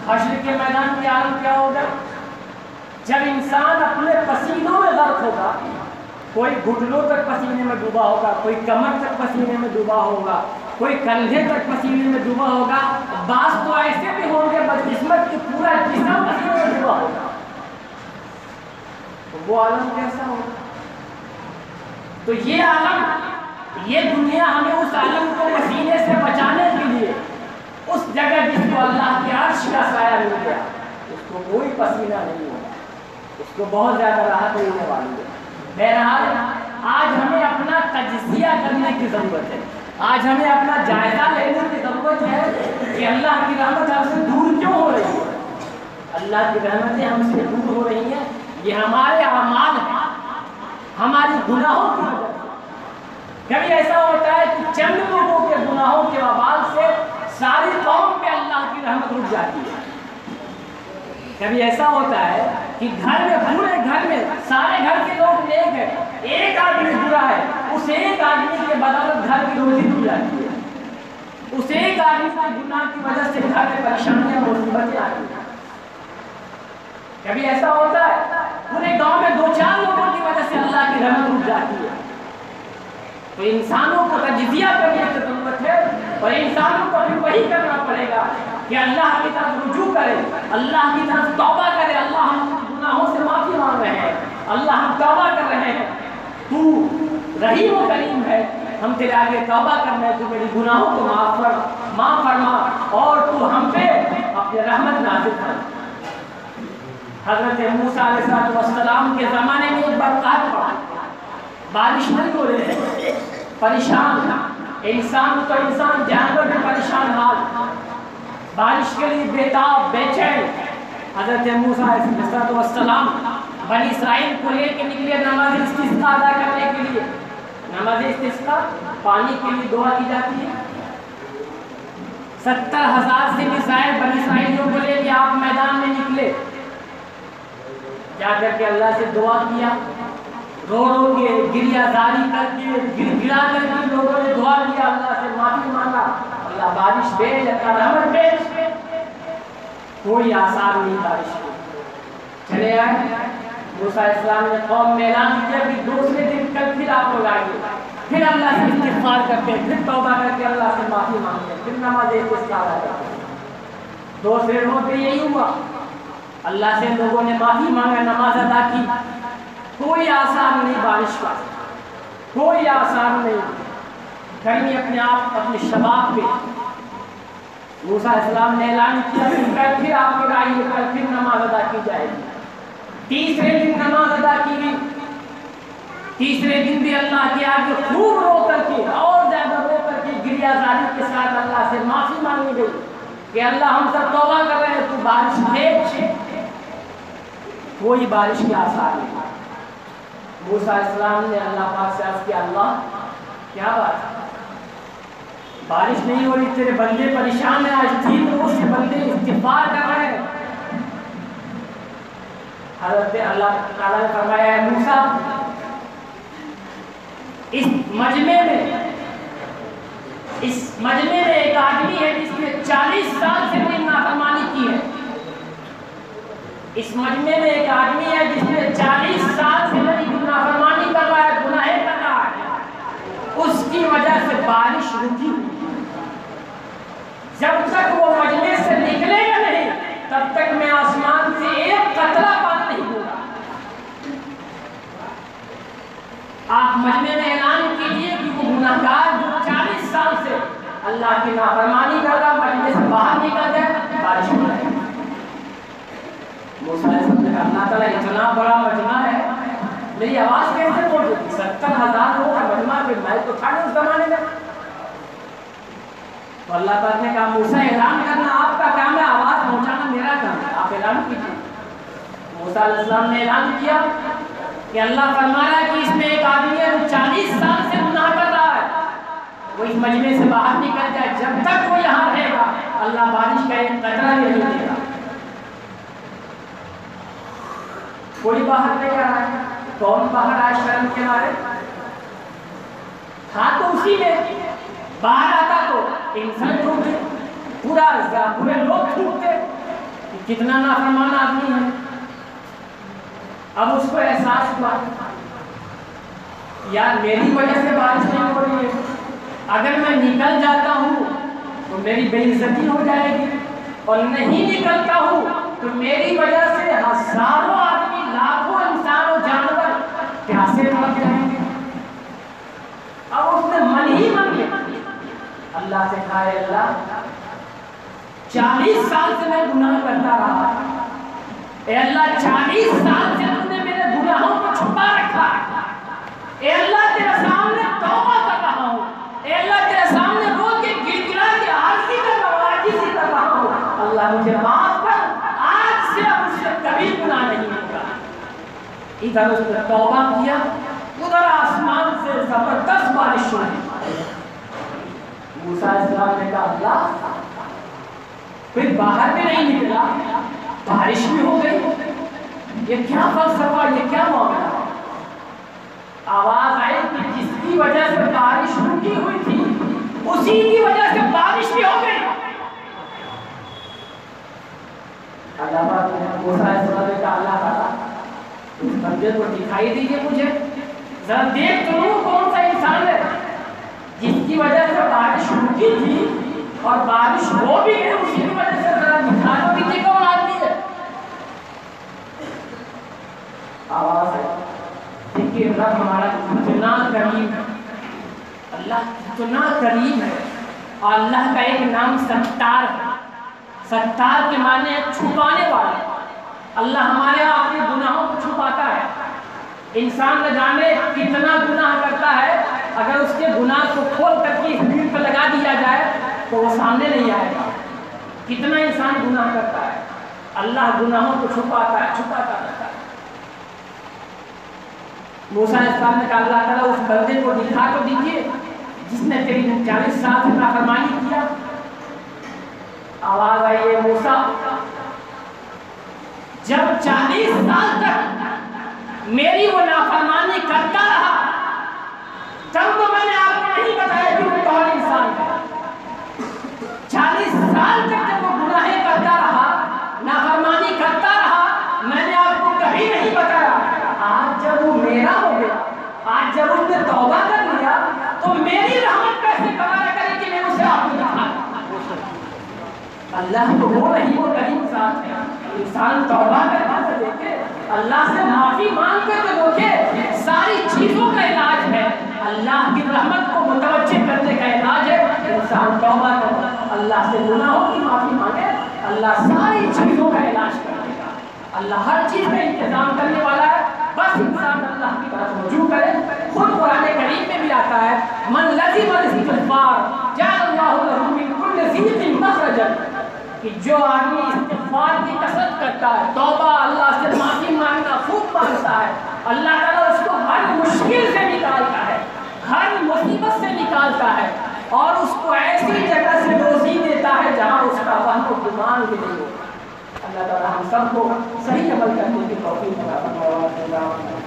حشر کے میدان میں عالم کیا ہوگا؟ جب انسان اپنے پسینوں میں غرق ہوگا، کوئی گھٹنوں تک پسینے میں ڈوبا ہوگا، کوئی کمر تک پسینے میں ڈوبا ہوگا، کوئی کندھے تک پسینے میں ڈوبا ہوگا، بعض تو ایسے بھی ہوں گے بدقسمت کہ پورا جسم پسینے میں ڈوبا ہوگا، تو وہ عالم کیسا ہوگا؟ تو یہ عالم، یہ دنیا ہمیں اس عالم کو پسینے سے بچانے کے لیے اس جگہ جس کو اللہ کے عرش کا سایہ مل گیا، اس کو کوئی پسینہ نہیں ہوگا، اس کو بہت زیادہ راحت ملنے والی ہے۔ بہرحال آج ہمیں اپنا تجزیہ کرنے کی ضرورت ہے، آج ہمیں اپنا جائزہ لینے کی ضرورت ہے کہ اللہ کی رحمت ہم سے دور کیوں ہو رہی ہے؟ اللہ کی رحمتیں ہم سے دور ہو رہی ہیں، یہ ہمارے اعمال ہیں، ہمارے گناہوں کی وجہ سے۔ کبھی ایسا ہوتا ہے کہ چند لوگوں کے گناہوں کے وبال سے ساری قوم پہ اللہ کی رحمت رک جاتی ہے۔ کبھی ایسا ہوتا ہے کہ گھر میں، پورے گھر میں سارے گھر کے لوگ نیک ہیں، ایک آدمی برا ہے، اس ایک آدمی کے بدولت گھر کی روزی ڈوب جاتی ہے، اس ایک آدمی کے گناہ کی وجہ سے گھر میں پریشانیاں مصیبتیں آتی ہیں۔ کبھی ایسا ہوتا ہے پورے گاؤں میں 2-4 لوگوں کی وجہ سے اللہ کی رحمت رک جاتی ہے۔ تو انسانوں کو تجزیہ کرنے کی ضرورت ہے، اور انسانوں کو بھی وہی کرنا پڑے گا کہ اللہ کی طرف رجوع کرے، اللہ کی طرف توبہ کرے۔ اللہ ہم گناہوں سے معافی مانگ رہے ہیں، اللہ ہم توبہ کر رہے ہیں، تو رحیم و کریم ہے، ہم تیرے آگے توبہ کر رہے ہیں، تو میری گناہوں کو معاف فرما اور تو ہم پہ اپنی رحمت نازل کر۔ حضرت موسیٰ علیہ السلام کے زمانے میں ایک بار قحط پڑا، بارش نہیں ہو رہی ہے، پریشان انسان تو انسان، جانور بھی پریشان حال، بارش کے لیے بیتاب بے چین۔ حضرت موسیٰ علیہ السلام بنی اسرائیل کو لے کے نکلے نماز استسقاء ادا کرنے کے لیے۔ نماز استسقاء پانی کے لیے دعا کی جاتی ہے۔ 70,000 سے بھی زائد بنی اسرائیلیوں کو لے کے آپ میدان میں نکلے، جا کر کے اللہ سے دعا کیا، رو رو کے گریہ زاری کر کے گرا کر کے لوگوں نے دعا کیا، اللہ سے معافی مانگا، اللہ بارش بھیج، اللہ رحمت بھیج۔ کوئی آثار نہیں بارش کی۔ چلے آئے موسیٰ علیہ السلام نے قوم میں اعلان کیا کہ دوسرے دن کل پھر آپ لوگ آئیے، پھر اللہ سے استغفار کرتے ہیں، پھر توبہ کر کے اللہ سے معافی مانگتے ہیں، پھر نماز استسقاء ادا کرتے ہیں۔ دوسرے روز پہ یہی ہوا، اللہ سے لوگوں نے معافی مانگا، نماز ادا کی، کوئی آثار نہیں بارش کا، کوئی آثار نہیں۔ گرمی اپنے آپ اپنے شباب پہ، موسیٰ علیہ السلام نے اعلان کیا کہ کل پھر آپ لوگ آئیے، کل پھر نماز ادا کی جائے گی۔ تیسرے دن نماز ادا کی گئی، تیسرے دن بھی اللہ کے آگے خوب رو کر کے، اور زیادہ رو کر کے گریہ زاری کے ساتھ اللہ سے معافی مانگی گئی کہ اللہ ہم سب توبہ کر رہے ہیں، تو بارش بھیج۔ کوئی بارش کے آثار نہیں۔ موسیٰ علیہ السلام نے اللہ پاک سے عرض کیا، اللہ کیا بات ہے، بارش نہیں ہو رہی، تیرے بندے پریشان ہیں، آج 3 روز سے بندے استغفار کر رہے ہیں۔ حضرت اللہ تعالیٰ نے فرمایا، اے موسیٰ، اس مجمع میں ایک آدمی ہے جس نے 40 سال سے کوئی نافرمانی کی ہے۔ اس مجمع میں ایک آدمی ہے جس نے 40 سال سے نافرمانی کر رہا ہے، گناہ کر رہا ہے، اس کی وجہ سے بارش رکی۔ جب تک وہ مجمع سے نکلے گا نہیں، تب تک میں آسمان سے ایک قطرہ پانی نہیں دوں گا۔ آپ مجمع میں اعلان کیجئے کہ وہ گناہگار جو 40 سال سے اللہ کی نافرمانی کر رہا، مجمع سے باہر نکل جائے، بارش ہو جائے۔ موسیٰ علیہ السلام نے کہا، اللہ تعالیٰ اتنا بڑا مجمع ہے، میری آواز کیسے پہنچ جاتی؟ 70,000 لوگوں کا مجمع پہ میں تو تھا نہیں اس زمانے میں۔ تو اللہ تعالیٰ نے کہا، موسیٰ اعلان کرنا آپ کا کام ہے، آواز پہنچانا میرا کام ہے، آپ اعلان کیجیے۔ موسیٰ علیہ السلام نے اعلان کیا کہ اللہ فرما رہا ہے کہ اس میں ایک آدمی ہے جو 40 سال سے گناہ کر رہا ہے، وہ اس مجمع سے باہر نکل جائے، جب تک وہ یہاں رہے گا اللہ بارش کا ایک قطرہ نہیں دے گا۔ کوئی باہر نہیں آ رہا ہے، کون باہر آئے شرم کے مارے؟ تھا تو اسی میں، باہر آتا تو انسان ٹوٹتے، پورے لوگ ٹوٹتے، کتنا نافرمان آدمی ہے. اب اس کو احساس ہوا یار میری وجہ سے بارش نہیں ہو رہی ہے، اگر میں نکل جاتا ہوں تو میری بے عزتی ہو جائے گی، اور نہیں نکلتا ہوں تو میری وجہ سے ہزاروں آدمی، لاکھوں انسان و جانور پیاسے مر جائیں گے. اب اس نے من ہی من میں اللہ سے کہا اے اللہ 40 سال سے میں گناہ کرتا رہا، اے اللہ 40 سال سے تم نے میرے گناہوں کو چھپا رکھا، اے اللہ تیرے سامنے توبہ کر رہا ہوں، اے اللہ تیرے سامنے رو کے گڑگڑا کے عاجزی کر رہا ہوں، عاجزی کر رہا ہوں، اللہ مجھے معاف کر، آج سے مجھ سے کبھی گناہ نہیں ہوگا. ادھر اس نے توبہ کیا، ادھر آسمان سے زبردست بارش ہوئی. موسیٰ علیہ السلام نے کہا اللہ پھر باہر بھی نہیں نکلا، بارش بھی ہو گئی، یہ کیا فلسفہ، یہ کیا معاملہ. آواز آئی کہ جس کی وجہ سے بارش رکی ہوئی تھی اسی کی وجہ سے بارش بھی ہو گئی. اللہ پاک نے موسیٰ علیہ السلام نے کہا اللہ تعالیٰ اس بندے کو دکھائی دیجیے، مجھے ذرا دیکھ تو لوں کون سا انسان ہے جس کی وجہ سے بارش رکی تھی اور بارش ہو بھی گئی، اسی کی وجہ سے ذرا دکھا تو دیجیے کون آدمی ہے. آواز ہے دیکھیے رب ہمارا کتنا کریم ہے، اللہ کتنا کریم ہے. اور اللہ کا ایک نام ستار ہے. ستار کے معنی ہے چھپانے والا. اللہ ہمارے اپنے گناہوں کو چھپاتا ہے. انسان نہ جانے کتنا گناہ کرتا ہے، اگر اس کے گناہ کو کھول کر کے اسکرین پر لگا دیا جائے تو وہ سامنے نہیں آئے گا. کتنا انسان گناہ کرتا ہے، اللہ گناہوں کو چھپاتا ہے، چھپاتا رہتا ہے. موسیٰ علیہ السلام نے کہا اللہ تعالیٰ اس بندے کو دکھا تو دیجیے جس نے تیری 40 سال سے نافرمانی کیا. آواز آئی ہے موسیٰ جب 40 سال تک میری وہ نافرمانی کرتا رہا تب تو میں نے آپ کو نہیں بتایا کہ وہ کون انسان ہے. 40 سال تک جب وہ گناہیں کرتا رہا، نافرمانی کرتا رہا، میں نے آپ کو کبھی نہیں بتایا. آج جب وہ میرا ہو گیا، آج جب اس نے توبہ کر لیا تو میری رحمت کیسے گوارا کرے کہ میں اسے آپ کو دکھا. اللہ تو وہ نہیں، وہ کریم ذات ہے. انسان توبہ کرنے سے دیکھے، اللہ سے معافی مانگ کر کے دیکھے، ساری چیزوں کا علاج ہے. اللہ کی رحمت کو متوجہ کرنے کا علاج ہے انسان توبہ کرے، اللہ سے گناہوں کی معافی مانگے. اللہ ساری چیزوں کا علاج کرے گا. اللہ ہر چیز کا انتظام کرنے والا ہے، بس انسان اللہ کی طرف رجوع کرے. خود قرآن کریم میں بھی آتا ہے من لزم الاستغفار جعل اللہ له من كل ضيق مخرجا، کہ جو آدمی استغفار کی کثرت کرتا ہے، توبہ اللہ سے معافی مانگنا خوب مانگتا ہے، اللہ تعالیٰ اس کو ہر مشکل سے نکالتا ہے، ہر مصیبت سے نکالتا ہے، اور اس کو ایسی جگہ سے روزی دیتا ہے جہاں اس کا وہم و گمان بھی نہیں ہوتا. اللہ تعالیٰ ہم سب کو صحیح عمل کرنے کی توفیق عطا فرمائے.